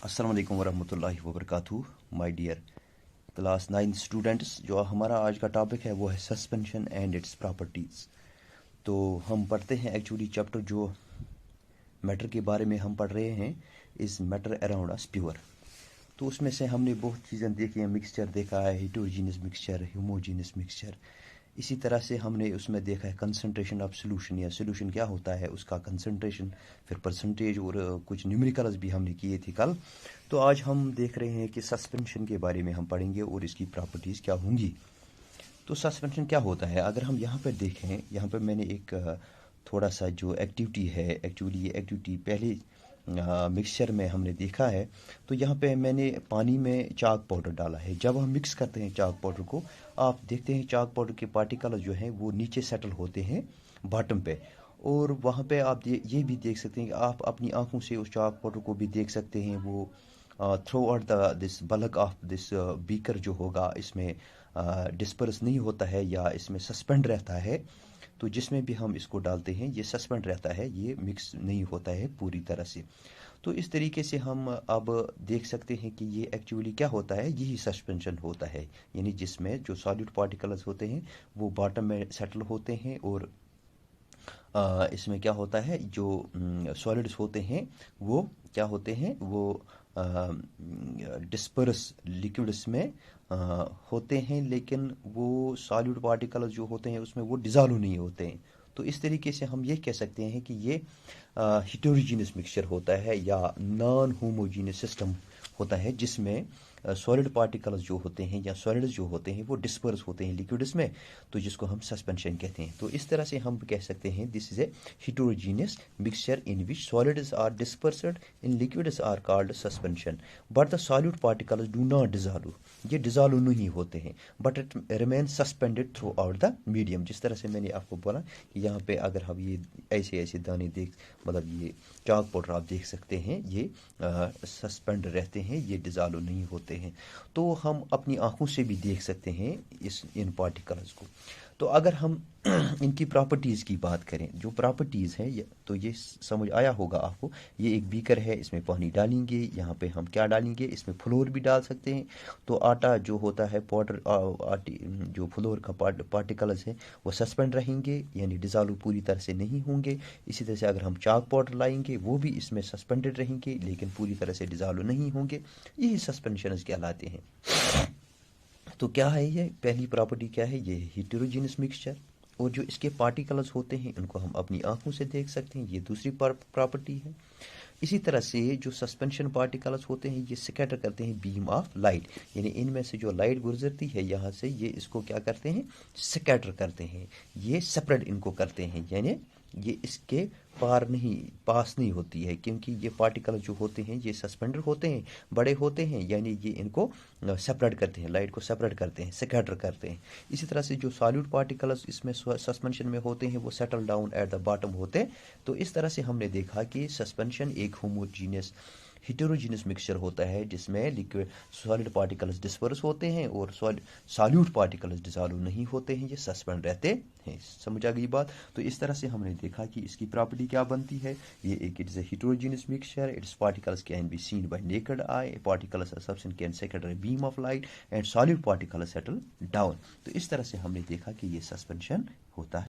अस्सलाम वालेकुम वरहमतुल्लाहि वबरकातुहू माय डियर क्लास 9 स्टूडेंट्स। जो हमारा आज का टॉपिक है वो है सस्पेंशन एंड इट्स प्रॉपर्टीज़। तो हम पढ़ते हैं एक्चुअली चैप्टर जो मैटर के बारे में हम पढ़ रहे हैं इस मैटर अराउंड अस प्योर। तो उसमें से हमने बहुत चीज़ें देखी हैं, मिक्सचर देखा है, हिटोजीनियस मिक्सचर, होमोजीनियस मिक्सचर। इसी तरह से हमने उसमें देखा है कंसंट्रेशन ऑफ सोल्यूशन, या सोल्यूशन क्या होता है उसका कंसंट्रेशन, फिर परसेंटेज और कुछ न्यूमेरिकल्स भी हमने किए थे कल। तो आज हम देख रहे हैं कि सस्पेंशन के बारे में हम पढ़ेंगे और इसकी प्रॉपर्टीज़ क्या होंगी। तो सस्पेंशन क्या होता है, अगर हम यहाँ पर देखें, यहाँ पर मैंने एक थोड़ा सा जो एक्टिविटी है, एक्चुअली ये एक्टिविटी पहले मिक्सचर में हमने देखा है। तो यहाँ पे मैंने पानी में चाक पाउडर डाला है। जब हम मिक्स करते हैं चाक पाउडर को, आप देखते हैं चाक पाउडर के पार्टिकल जो हैं वो नीचे सेटल होते हैं बॉटम पे, और वहाँ पे आप ये भी देख सकते हैं कि आप अपनी आंखों से उस चाक पाउडर को भी देख सकते हैं। वो through out this bulk of this beaker जो होगा इसमें डिस्पर्स नहीं होता है या इसमें सस्पेंड रहता है। तो जिसमें भी हम इसको डालते हैं ये सस्पेंड रहता है, ये मिक्स नहीं होता है पूरी तरह से। तो इस तरीके से हम अब देख सकते हैं कि ये एक्चुअली क्या होता है, यही सस्पेंशन होता है, यानी जिसमें जो सॉलिड पार्टिकल्स होते हैं वो बॉटम में सेटल होते हैं, और इसमें क्या होता है, जो सॉलिड्स होते हैं वो क्या होते हैं, वो डिस्पर्स लिक्विड्स में होते हैं, लेकिन वो सॉलिड पार्टिकल्स जो होते हैं उसमें वो डिज़ोल्व नहीं होते हैं। तो इस तरीके से हम ये कह सकते हैं कि ये हिटोरोजीनियस मिक्सचर होता है या नॉन होमोजीनियस सिस्टम होता है, जिसमें सॉलिड पार्टिकल्स जो होते हैं या सॉलिड्स जो होते हैं वो डिस्पर्स होते हैं लिक्विड्स में, तो जिसको हम सस्पेंशन कहते हैं। तो इस तरह से हम कह सकते हैं this is a heterogeneous mixture in which solids are dispersed in liquids are called suspension but the solid particles do not dissolve. ये डिजॉल्व नहीं होते हैं but it remain suspended throughout the medium. जिस तरह से मैंने आपको बोला कि यहाँ पे अगर हम ये ऐसे ऐसे दाने देख, मतलब ये चाक पाउडर आप देख सकते हैं, ये सस्पेंड रहते हैं, ये डिजॉल्व नहीं होते हैं। तो हम अपनी आंखों से भी देख सकते हैं इन पार्टिकल्स को। तो अगर हम इनकी प्रॉपर्टीज़ की बात करें, जो प्रॉपर्टीज़ हैं, तो ये समझ आया होगा आपको। ये एक बीकर है, इसमें पानी डालेंगे, यहाँ पे हम क्या डालेंगे, इसमें फ्लोर भी डाल सकते हैं। तो आटा जो होता है पाउडर, जो फ्लोर का पार्टिकल्स है वो सस्पेंड रहेंगे, यानी डिज़ोल्व पूरी तरह से नहीं होंगे। इसी तरह से अगर हम चाक पाउडर लाएंगे वो भी इसमें सस्पेंडेड रहेंगे लेकिन पूरी तरह से डिज़ोल्व नहीं होंगे। यही सस्पेंशन कहलाते हैं। तो क्या है ये, पहली प्रॉपर्टी क्या है, ये हिटरोजीनियस मिक्सचर, और जो इसके पार्टिकल्स होते हैं इनको हम अपनी आंखों से देख सकते हैं, ये दूसरी प्रॉपर्टी है। इसी तरह से जो सस्पेंशन पार्टिकल्स होते हैं ये स्कैटर करते हैं बीम ऑफ लाइट, यानी इनमें से जो लाइट गुजरती है यहाँ से, ये इसको क्या करते हैं, स्कैटर करते हैं, ये सेपरेट इनको करते हैं, यानी ये इसके पास नहीं होती है, क्योंकि ये पार्टिकल जो होते हैं ये सस्पेंडर होते हैं, बड़े होते हैं, यानी ये इनको सेपरेट करते हैं, लाइट को सेपरेट करते हैं, स्कैटर करते हैं। इसी तरह से जो सॉलिड पार्टिकल्स इसमें सस्पेंशन में होते हैं वो settle down at the bottom होते हैं। तो इस तरह से हमने देखा कि सस्पेंशन एक होमोजीनियस हिटरोजीनियस मिक्सचर होता है जिसमें लिक्विड सॉलिड पार्टिकल्स डिस्पर्स होते हैं और सॉल्यूट पार्टिकल्स डिसॉल्व नहीं होते हैं, ये सस्पेंड रहते हैं। समझ आ गई बात। तो इस तरह से हमने देखा कि इसकी प्रॉपर्टी क्या बनती है। ये एक it is a heterogeneous mixture, its particles can be seen by naked eye, particles are substance can secondary beam of light and solid particles settle down. तो इस तरह से हमने देखा कि ये सस्पेंशन होता है।